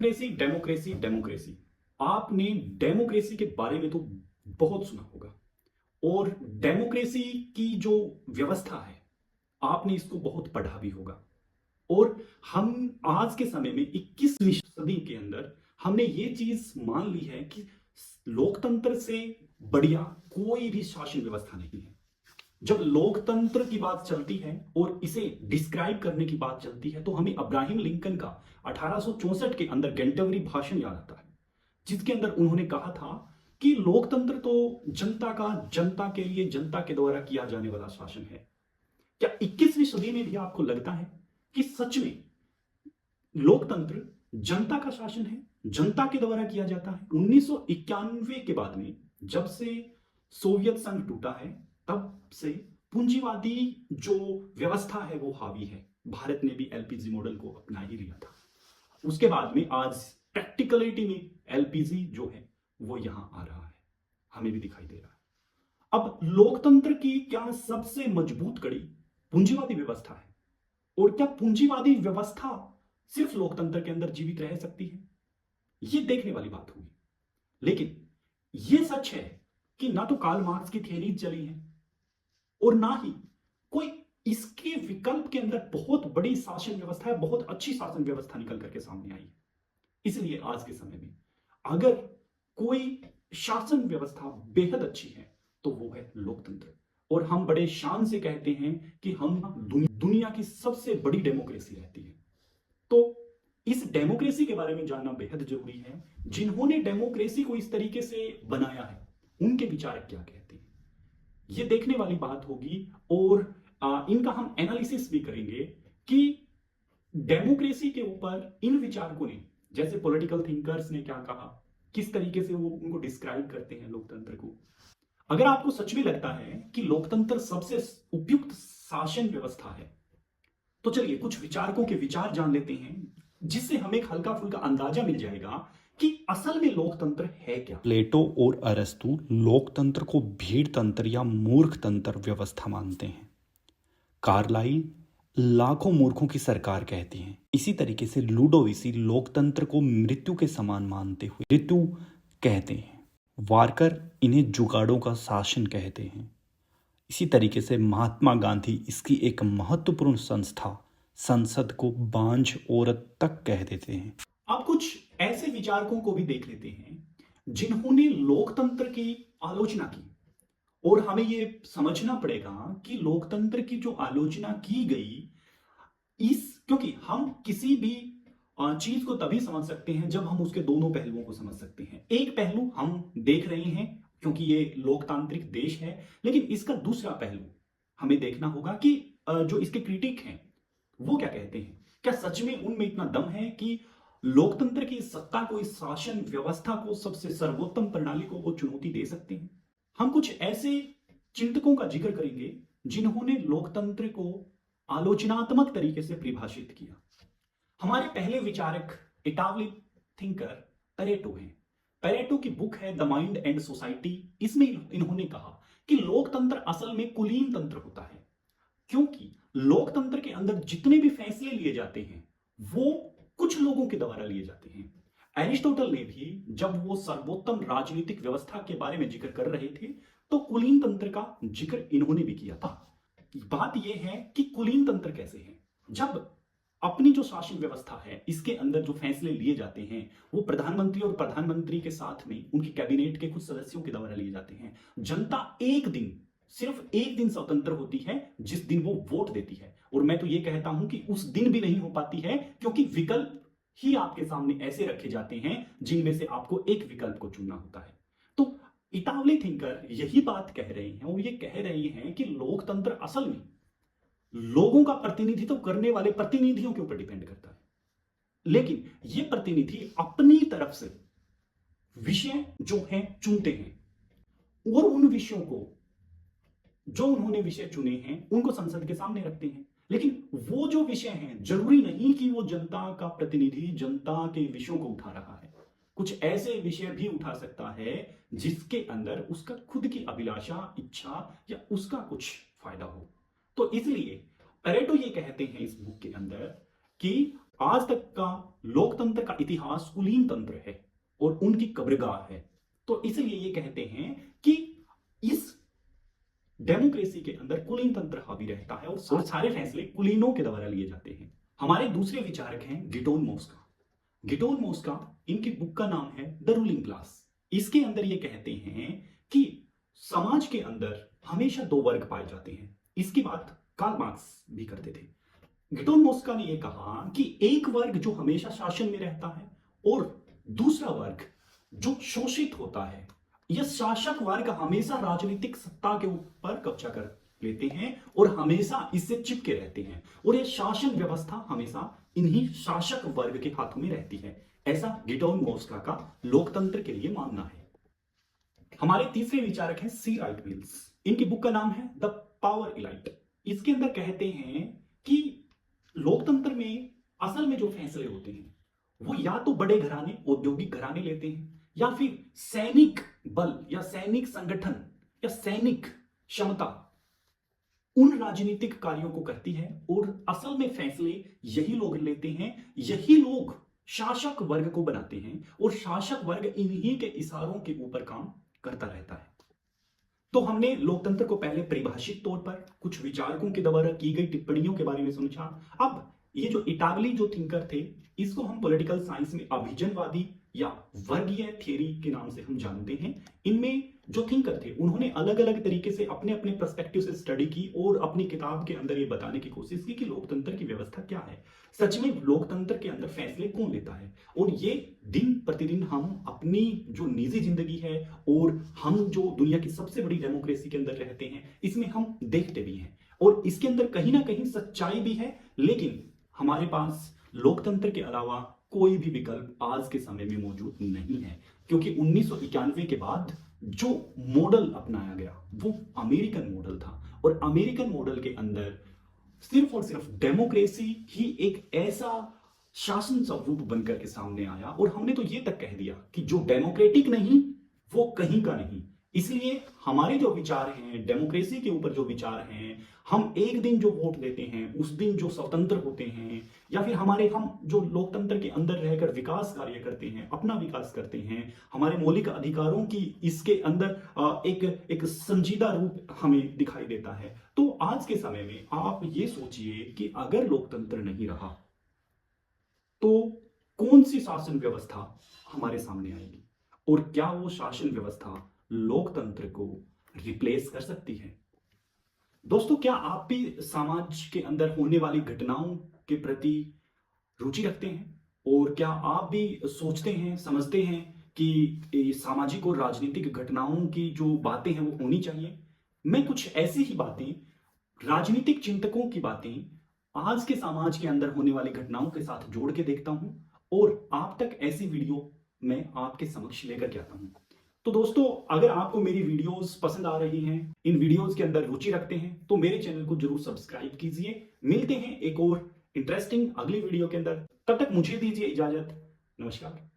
Democracy democracy democracy. आपने democracy के बारे में तो बहुत सुना होगा, और डेमोक्रेसी की जो व्यवस्था है आपने इसको बहुत पढ़ा भी होगा। और हम आज के समय में 21वीं सदी के अंदर हमने ये चीज मान ली है कि लोकतंत्र से बढ़िया कोई भी शासन व्यवस्था नहीं है। जब लोकतंत्र की बात चलती है और इसे डिस्क्राइब करने की बात चलती है तो हमें अब्राहम लिंकन का 1864 के अंदर कैंटरबरी भाषण याद आता है, जिसके अंदर उन्होंने कहा था कि लोकतंत्र तो जनता का, जनता के लिए, जनता के द्वारा किया जाने वाला शासन है। क्या 21वीं सदी में भी आपको लगता है कि सच में लोकतंत्र जनता का शासन है, जनता के द्वारा किया जाता है? 1991 के बाद में जब से सोवियत संघ टूटा है तब से पूंजीवादी जो व्यवस्था है वो हावी है। भारत ने भी एलपीजी मॉडल को अपना ही लिया था। उसके बाद में आज प्रैक्टिकलिटी में एलपीजी जो है वो यहां आ रहा है, हमें भी दिखाई दे रहा है। अब लोकतंत्र की क्या सबसे मजबूत कड़ी पूंजीवादी व्यवस्था है? और क्या पूंजीवादी व्यवस्था सिर्फ लोकतंत्र के अंदर जीवित रह सकती है? यह देखने वाली बात होगी। लेकिन यह सच है कि ना तो कार्ल मार्क्स की थ्योरी चली है और ना ही कोई इसके विकल्प के अंदर बहुत बड़ी शासन व्यवस्था है, बहुत अच्छी शासन व्यवस्था निकल करके सामने आई है। इसलिए आज के समय में अगर कोई शासन व्यवस्था बेहद अच्छी है तो वो है लोकतंत्र। और हम बड़े शान से कहते हैं कि हम दुनिया की सबसे बड़ी डेमोक्रेसी रहती है। तो इस डेमोक्रेसी के बारे में जानना बेहद जरूरी है। जिन्होंने डेमोक्रेसी को इस तरीके से बनाया है उनके विचार क्या कहते हैं, ये देखने वाली बात होगी। और इनका हम एनालिसिस भी करेंगे कि डेमोक्रेसी के ऊपर इन विचारकों ने, जैसे पॉलिटिकल थिंकर्स ने क्या कहा, किस तरीके से वो उनको डिस्क्राइब करते हैं लोकतंत्र को। अगर आपको सच में लगता है कि लोकतंत्र सबसे उपयुक्त शासन व्यवस्था है तो चलिए कुछ विचारकों के विचार जान लेते हैं, जिससे हमें एक हल्का फुल्का अंदाजा मिल जाएगा कि असल में लोकतंत्र है क्या। प्लेटो और अरस्तु लोकतंत्र को भीड़ तंत्र या मूर्ख तंत्र व्यवस्था मानते हैं। कार्लाइल लाखों मूर्खों की सरकार कहते हैं। इसी तरीके से लूडोविसी लोकतंत्र को मृत्यु के समान मानते हुए मृत्यु कहते हैं। वारकर इन्हें जुगाड़ों का शासन कहते हैं। इसी तरीके से महात्मा गांधी इसकी एक महत्वपूर्ण संस्था संसद को बांझ औरत तक कह देते हैं। अब कुछ ऐसे विचारकों को भी देख लेते हैं जिन्होंने लोकतंत्र की आलोचना की। और हमें यह समझना पड़ेगा कि लोकतंत्र की जो आलोचना की गई, क्योंकि हम किसी भी चीज को तभी समझ सकते हैं जब हम उसके दोनों पहलुओं को समझ सकते हैं। एक पहलू हम देख रहे हैं क्योंकि ये लोकतांत्रिक देश है, लेकिन इसका दूसरा पहलू हमें देखना होगा कि जो इसके क्रिटिक हैं वो क्या कहते हैं। क्या सच में उनमें इतना दम है कि लोकतंत्र की सत्ता को, इस शासन व्यवस्था को, सबसे सर्वोत्तम प्रणाली को वो चुनौती दे सकते हैं? हम कुछ ऐसे चिंतकों का जिक्र करेंगे जिन्होंने लोकतंत्र को आलोचनात्मक तरीके से परिभाषित किया। हमारे पहले विचारक इटावली थिंकर पेरेटो हैं। पेरेटो की बुक है द माइंड एंड सोसाइटी। इसमें इन्होंने कहा कि लोकतंत्र असल में कुलीन तंत्र होता है, क्योंकि लोकतंत्र के अंदर जितने भी फैसले लिए जाते हैं वो कुछ लोगों के द्वारा लिए जाते हैं। एरिस्टोटल ने भी जब वो सर्वोत्तम राजनीतिक व्यवस्था के बारे में जिक्र कर रहे थे तो कुलीन तंत्र का जिक्र इन्होंने भी किया था। बात यह है कि कुलीन तंत्र कैसे है, जब अपनी जो शासन व्यवस्था है इसके अंदर जो फैसले लिए जाते हैं वो प्रधानमंत्री और प्रधानमंत्री के साथ में उनकी कैबिनेट के कुछ सदस्यों के द्वारा लिए जाते हैं। जनता एक दिन, सिर्फ एक दिन स्वतंत्र होती है जिस दिन वो वोट देती है। और मैं तो ये कहता हूं कि उस दिन भी नहीं हो पाती है, क्योंकि विकल्प ही आपके सामने ऐसे रखे जाते हैं जिनमें से आपको एक विकल्प को चुनना होता है। तो इटावली थिंकर यही बात कह रहे हैं, और ये कह रहे हैं कि लोकतंत्र असल में लोगों का प्रतिनिधित्व करने वाले प्रतिनिधियों के ऊपर डिपेंड करता है। लेकिन ये प्रतिनिधि अपनी तरफ से विषय जो हैं चुनते हैं और उन विषयों को, जो उन्होंने विषय चुने हैं, उनको संसद के सामने रखते हैं। लेकिन वो जो विषय हैं जरूरी नहीं कि वो जनता का प्रतिनिधि जनता के विषयों को उठा रहा है। कुछ ऐसे विषय भी उठा सकता है जिसके अंदर उसका खुद की अभिलाषा, इच्छा या उसका कुछ फायदा हो। तो इसलिए पेरेटो ये कहते हैं इस बुक के अंदर कि आज तक का लोकतंत्र का इतिहास कुलीन तंत्र है और उनकी कब्रगाह है। तो इसलिए ये कहते हैं कि इस डेमोक्रेसी के अंदर कुलीन तंत्र हावी रहता है और सारे फैसले कुलीनों के द्वारा लिए जाते हैं। हमारे दूसरे विचारक हैं गिटोन मोस्का। गिटोन मोस्का, इनकी बुक का नाम है द रूलिंग क्लास। इसके अंदर ये कहते हैं कि समाज के अंदर हमेशा दो वर्ग पाए जाते हैं। इसकी बात कार्ल मार्क्स भी करते थे। गिटोन मोस्का ने यह कहा कि एक वर्ग जो हमेशा शासन में रहता है और दूसरा वर्ग जो शोषित होता है। यह शासक वर्ग हमेशा राजनीतिक सत्ता के ऊपर कब्जा कर लेते हैं और हमेशा इससे चिपके रहते हैं और यह शासन व्यवस्था हमेशा इन्हीं शासक वर्ग के हाथों में रहती है। ऐसा गिटोन मोस्का का लोकतंत्र के लिए मानना है। हमारे तीसरे विचारक हैं सी राइट मिल्स। इनकी बुक का नाम है द पावर इलाइट। इसके अंदर कहते हैं कि लोकतंत्र में असल में जो फैसले होते हैं वो या तो बड़े घराने, औद्योगिक घराने लेते हैं या फिर सैनिक बल या सैनिक संगठन या सैनिक क्षमता उन राजनीतिक कार्यों को करती है और असल में फैसले यही लोग लेते हैं। यही लोग शासक वर्ग को बनाते हैं और शासक वर्ग इन्हीं के इशारों के ऊपर काम करता रहता है। तो हमने लोकतंत्र को पहले परिभाषित तौर पर कुछ विचारकों के द्वारा की गई टिप्पणियों के बारे में समझा। अब ये जो इटावली जो थिंकर थे, इसको हम पॉलिटिकल साइंस में अभिजनवादी या वर्गीय थ्योरी के नाम से हम जानते हैं। इनमें जो थिंकर थे उन्होंने अलग अलग तरीके से अपने अपने पर्सपेक्टिव से स्टडी की और अपनी किताब के अंदर ये बताने की कोशिश की कि लोकतंत्र की व्यवस्था क्या है, सच में लोकतंत्र के अंदर फैसले कौन लेता है। और ये दिन प्रतिदिन हम अपनी जो निजी जिंदगी है और हम जो दुनिया की सबसे बड़ी डेमोक्रेसी के अंदर रहते हैं इसमें हम देखते भी हैं और इसके अंदर कहीं ना कहीं सच्चाई भी है। लेकिन हमारे पास लोकतंत्र के अलावा कोई भी विकल्प आज के समय में मौजूद नहीं है, क्योंकि 1991 के बाद जो मॉडल अपनाया गया वो अमेरिकन मॉडल था और अमेरिकन मॉडल के अंदर सिर्फ और सिर्फ डेमोक्रेसी ही एक ऐसा शासन स्वरूप बनकर के सामने आया और हमने तो ये तक कह दिया कि जो डेमोक्रेटिक नहीं वो कहीं का नहीं। इसलिए हमारे जो विचार हैं डेमोक्रेसी के ऊपर, जो विचार हैं, हम एक दिन जो वोट देते हैं उस दिन जो स्वतंत्र होते हैं या फिर हम जो लोकतंत्र के अंदर रहकर विकास कार्य करते हैं, अपना विकास करते हैं, हमारे मौलिक अधिकारों की इसके अंदर एक संजीदा रूप हमें दिखाई देता है। तो आज के समय में आप ये सोचिए कि अगर लोकतंत्र नहीं रहा तो कौन सी शासन व्यवस्था हमारे सामने आएगी और क्या वो शासन व्यवस्था लोकतंत्र को रिप्लेस कर सकती है। दोस्तों, क्या आप भी समाज के अंदर होने वाली घटनाओं के प्रति रुचि रखते हैं और क्या आप भी सोचते हैं, समझते हैं कि सामाजिक और राजनीतिक घटनाओं की जो बातें हैं वो होनी चाहिए। मैं कुछ ऐसी ही बातें, राजनीतिक चिंतकों की बातें आज के समाज के अंदर होने वाली घटनाओं के साथ जोड़ के देखता हूं और आप तक ऐसी वीडियो मैं आपके समक्ष लेकर के आता हूं। तो दोस्तों, अगर आपको मेरी वीडियोस पसंद आ रही हैं, इन वीडियोस के अंदर रुचि रखते हैं, तो मेरे चैनल को जरूर सब्सक्राइब कीजिए। मिलते हैं एक और इंटरेस्टिंग अगली वीडियो के अंदर। तब तक मुझे दीजिए इजाजत। नमस्कार।